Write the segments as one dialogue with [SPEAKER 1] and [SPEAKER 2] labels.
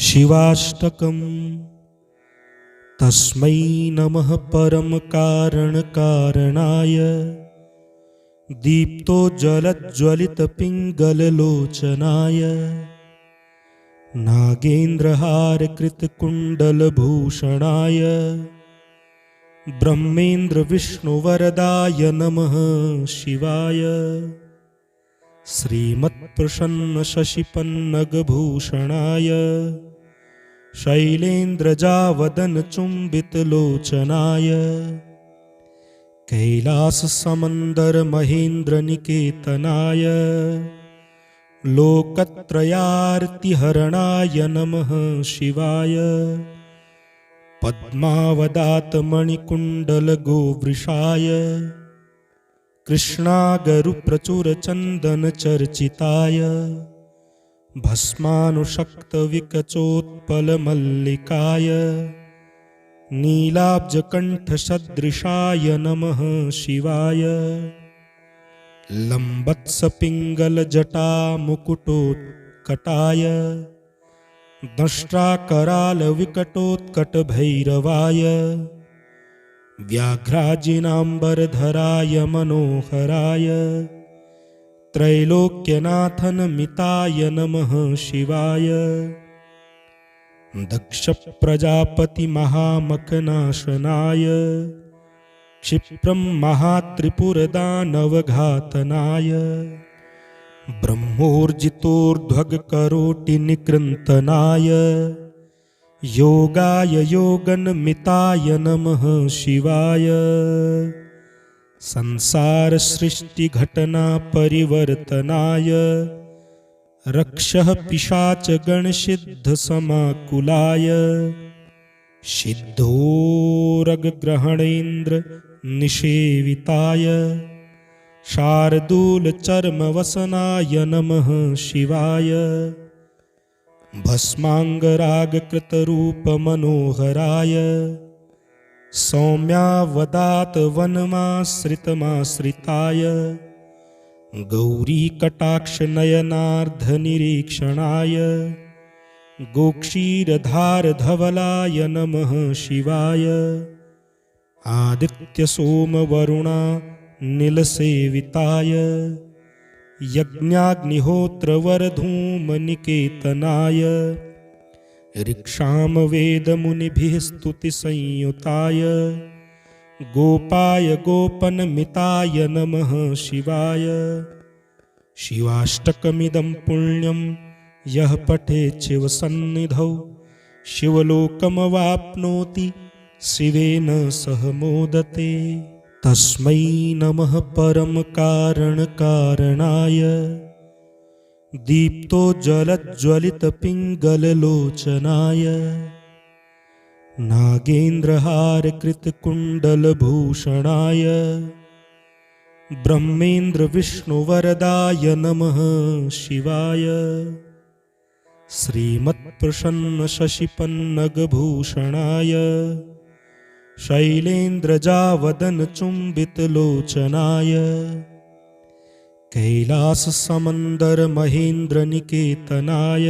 [SPEAKER 1] शिवाष्टकम्। तस्मै नमः परम कारण कारणाय दीप्तोज्ज्वलज्ज्वलितपिङ्गललोचनाय नागेन्द्रहारकृतकुण्डलभूषणाय ब्रह्मेन्द्रविष्णुवरदाय नमः शिवाय। श्रीमत्प्रसन्नशशिपन्नगभूषणाय शैलेन्द्रजावदनचुम्बितलोचनाय कैलाससमन्दरमहेन्द्रनिकेतनाय लोकत्रयार्तिहरणाय नमः शिवाय। पद्मावदातमणिकुण्डलगोवृषाय कृष्णागरुप्रचुरचन्दनचर्चिताय भस्मानुशक्तविकचोत्पलमल्लिकाय नीलाब्जकण्ठसदृशाय नमः शिवाय। लम्बत्सपिङ्गलजटामुकुटोत्कटाय दंष्ट्राकरालविकटोत्कटभैरवाय व्याघ्राजिनाम्बरधराय मनोहराय त्रैलोक्यनाथनमिताय नमः शिवाय। दक्षप्रजापतिमहामखनाशनाय क्षिप्रं महात्रिपुरदानवघातनाय ब्रह्मोर्जितोर्ध्वगकरोटिनिकृन्तनाय योगाय योगनमिताय नमः शिवाय। संसारसृष्टिघटनापरिवर्तनाय रक्षः पिशाचगणसिद्धसमाकुलाय सिद्धोरगग्रहणेन्द्रनिषेविताय शार्दूलचर्मवसनाय नमः शिवाय। भस्माङ्गरागकृतरूपमनोहराय सौम्यावदातवनमाश्रितमाश्रिताय गौरीकटाक्षनयनार्धनिरीक्षणाय गोक्षीरधारधवलाय नमः शिवाय। आदित्यसोमवरुणा नीलसेविताय यज्ञाग्निहोत्रवरधूमनिकेतनाय ऋक्षामवेदमुनिभिः स्तुतिसंयुताय गोपाय गोपनमिताय नमः शिवाय। शिवाष्टकमिदं पुण्यं यः पठेत् शिवसन्निधौ शिवलोकमवाप्नोति शिवेन सह मोदते। तस्मै नमः परम कारण कारणाय दीप्तोज्ज्वलज्ज्वलितपिङ्गललोचनाय नागेन्द्रहारकृतकुण्डलभूषणाय ब्रह्मेन्द्रविष्णुवरदाय नमः शिवाय। श्रीमत्प्रसन्नशशिपन्नगभूषणाय शैलेन्द्रजावदनचुम्बितलोचनाय कैलाससमन्दरमहेन्द्रनिकेतनाय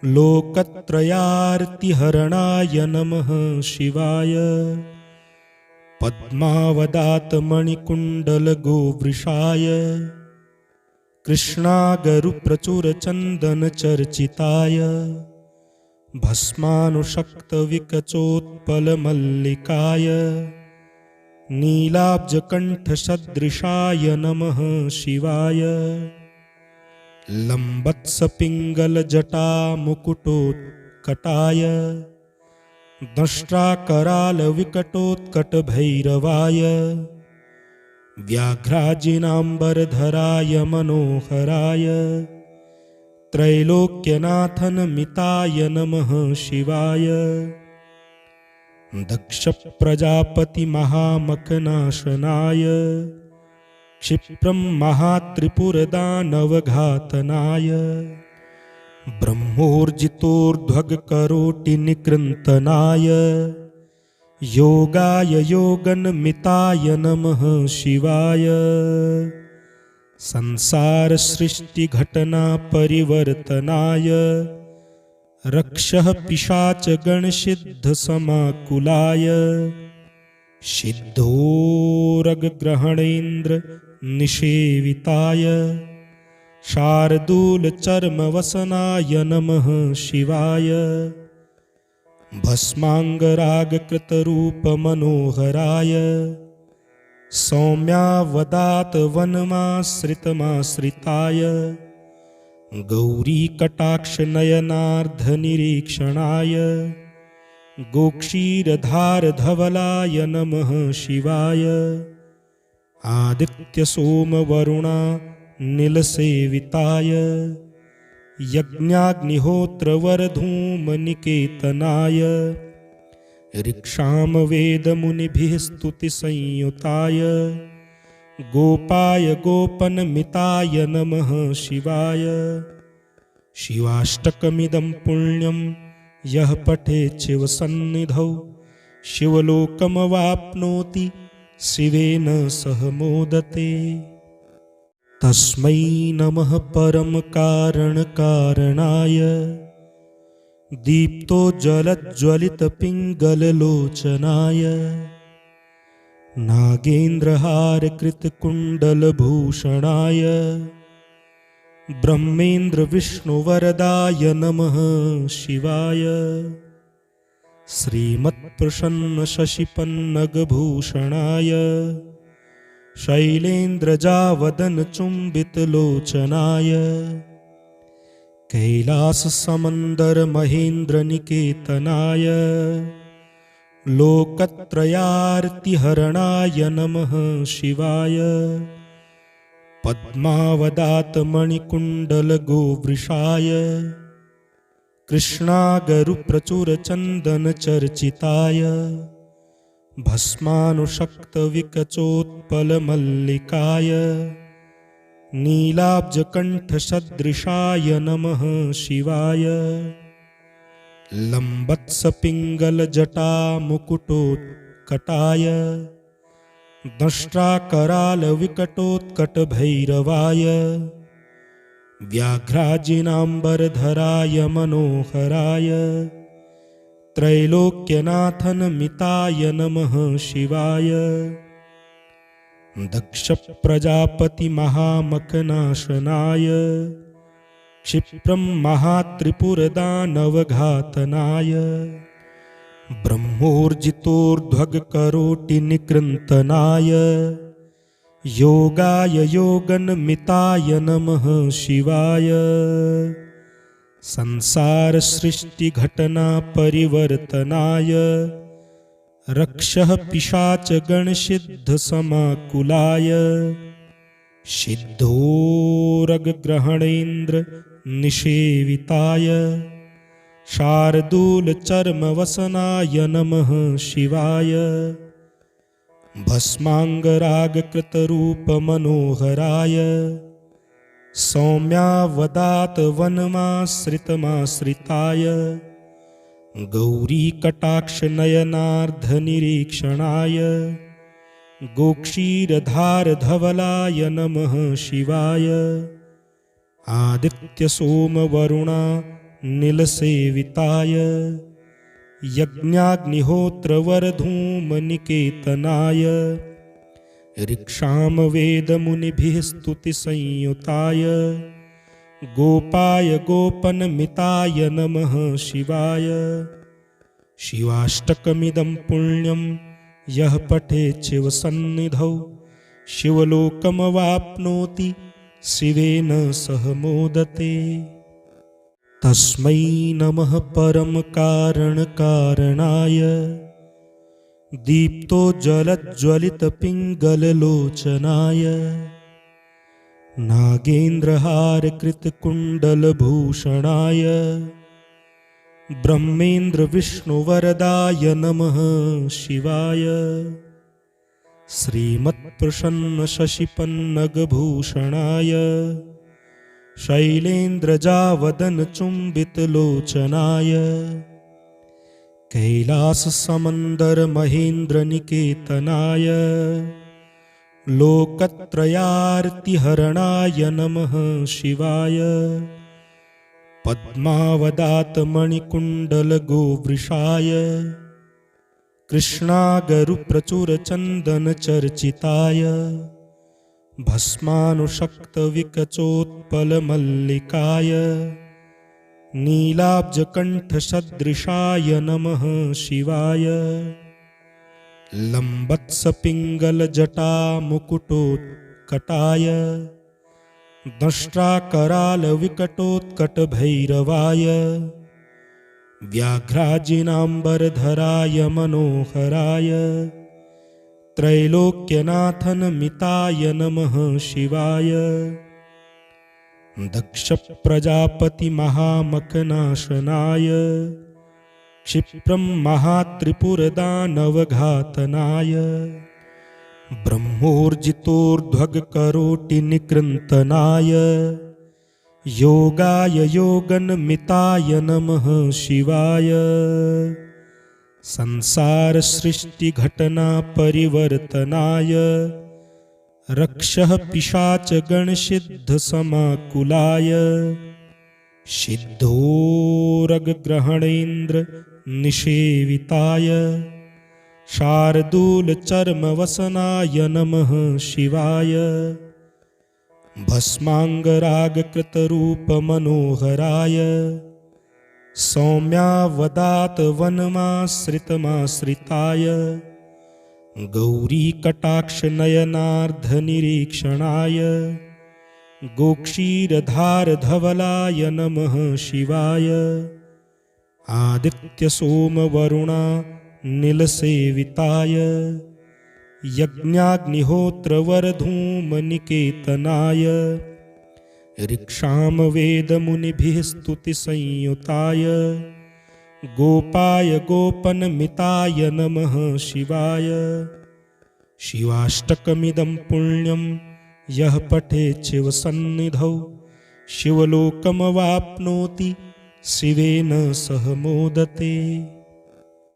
[SPEAKER 1] लोकत्रयार्तिहरणाय नमः शिवाय। पद्मावदातमणिकुण्डलगोवृषाय कृष्णागरुप्रचुरचन्दनचर्चिताय भस्मानुशक्तविकचोत्पलमल्लिकाय नीलाब्जकण्ठसदृशाय नमः शिवाय। लम्बत्सपिङ्गलजटामुकुटोत्कटाय दंष्ट्राकरालविकटोत्कटभैरवाय व्याघ्राजिनाम्बरधराय मनोहराय त्रैलोक्यनाथनमिताय नमः शिवाय। दक्षप्रजापतिमहामखनाशनाय क्षिप्रं महात्रिपुरदानवघातनाय ब्रह्मोर्जितोर्ध्वगकरोटिनिकृन्तनाय योगाय योगनमिताय नमः शिवाय। संसारसृष्टिघटनापरिवर्तनाय रक्षः पिशाचगणसिद्धसमाकुलाय सिद्धोरगग्रहणेन्द्र निषेविताय शार्दूलचर्मवसनाय नमः शिवाय भस्माङ्गरागकृतरूपमनोहराय सौम्यावदातवनमाश्रितमाश्रिताय गौरीकटाक्षनयनार्धनिरीक्षणाय गोक्षीरधारधवलाय नमः शिवाय आदित्यसोमवरुणा नीलसेविताय यज्ञाग्निहोत्रवरधूमनिकेतनाय ऋक्षामवेदमुनिभिः स्तुतिसंयुताय गोपाय गोपनमिताय नमः शिवाय शिवाष्टकमिदं पुण्यं यः पठेत् शिवसन्निधौ शिवलोकमवाप्नोति शिवेन सह मोदते। तस्मै नमः परमकारणकारणाय दीप्तोज्ज्वलज्ज्वलितपिङ्गललोचनाय नागेन्द्रहारकृतकुण्डलभूषणाय ब्रह्मेन्द्रविष्णुवरदाय नमः शिवाय श्रीमत्प्रसन्नशशिपन्नगभूषणाय शैलेन्द्रजावदनचुम्बितलोचनाय कैलाससमन्दरमहेन्द्रनिकेतनाय लोकत्रयार्तिहरणाय नमः शिवाय पद्मावदातमणिकुण्डलगोवृषाय कृष्णागरुप्रचुरचन्दनचर्चिताय भस्मानुशक्तविकचोत्पलमल्लिकाय नीलाब्जकण्ठसदृशाय नमः शिवाय लम्बत्सपिङ्गलजटामुकुटोत्कटाय दंष्ट्राकरालविकटोत्कटभैरवाय व्याघ्राजिनाम्बरधराय मनोहराय त्रैलोक्यनाथनमिताय नमः शिवाय दक्षप्रजापतिमहामखनाशनाय क्षिप्रं महात्रिपुरदानवघातनाय ब्रह्मोर्जितोर्ध्वगकरोटिनिकृन्तनाय योगाय योगनमिताय नमः शिवाय संसारसृष्टिघटनापरिवर्तनाय रक्षः पिशाचगणसिद्धसमाकुलाय सिद्धोरगग्रहणेन्द्र निषेविताय शार्दूलचर्मवसनाय नमः शिवाय भस्माङ्गरागकृतरूपमनोहराय सौम्यावदातवनमाश्रितमाश्रिताय गौरीकटाक्षनयनार्धनिरीक्षणाय गोक्षीरधारधवलाय नमः शिवाय आदित्यसोमवरुणा नीलसेविताय यज्ञाग्निहोत्रवरधूमनिकेतनाय ऋक्षामवेदमुनिभिः स्तुतिसंयुताय गोपाय गोपनमिताय नमः शिवाय शिवाष्टकमिदं पुण्यं यः पठेत् शिवसन्निधौ शिवलोकमवाप्नोति शिवेन सह मोदते। तस्मै नमः परमकारणकारणाय दीप्तोज्ज्वलज्ज्वलितपिङ्गललोचनाय नागेन्द्रहारकृतकुण्डलभूषणाय ब्रह्मेन्द्रविष्णुवरदाय नमः शिवाय श्रीमत्प्रसन्नशशिपन्नगभूषणाय शैलेन्द्रजावदनचुम्बितलोचनाय कैलाससमन्दरमहेन्द्रनिकेतनाय लोकत्रयार्तिहरणाय नमः शिवाय पद्मावदातमणिकुण्डलगोवृषाय कृष्णागरुप्रचुरचन्दनचर्चिताय भस्मानुषक्तविकचोत्पलमल्लिकाय नीलाब्जकण्ठसदृशाय नमः शिवाय लम्बत्सपिङ्गलजटामुकुटोत्कटाय दंष्ट्राकरालविकटोत्कटभैरवाय व्याघ्राजिनाम्बरधराय मनोहराय त्रैलोक्यनाथनमिताय नमः शिवाय दक्षप्रजापतिमहामखनाशनाय क्षिप्रं महात्रिपुरदानवघातनाय ब्रह्मोर्जितोर्ध्वगकरोटिनिकृन्तनाय योगाय योगनमिताय नमः शिवाय संसारसृष्टिघटनापरिवर्तनाय रक्षः पिशाचगणसिद्धसमाकुलाय सिद्धोरगग्रहणेन्द्रनिषेविताय शार्दूलचर्मवसनाय नमः शिवाय भस्माङ्गरागकृतरूपमनोहराय सौम्यावदातवनमाश्रितमाश्रिताय गौरीकटाक्षनयनार्धनिरीक्षणाय गोक्षीरधारधवलाय नमः शिवाय आदित्यसोमवरुणा नीलसेविताय यज्ञाग्निहोत्रवरधूमनिकेतनाय ऋक्षामवेदमुनिभिः स्तुतिसंयुताय गोपाय गोपनमिताय नमः शिवाय शिवाष्टकमिदं पुण्यं यः पठेत् शिवसन्निधौ शिवलोकमवाप्नोति शिवेन सह मोदते।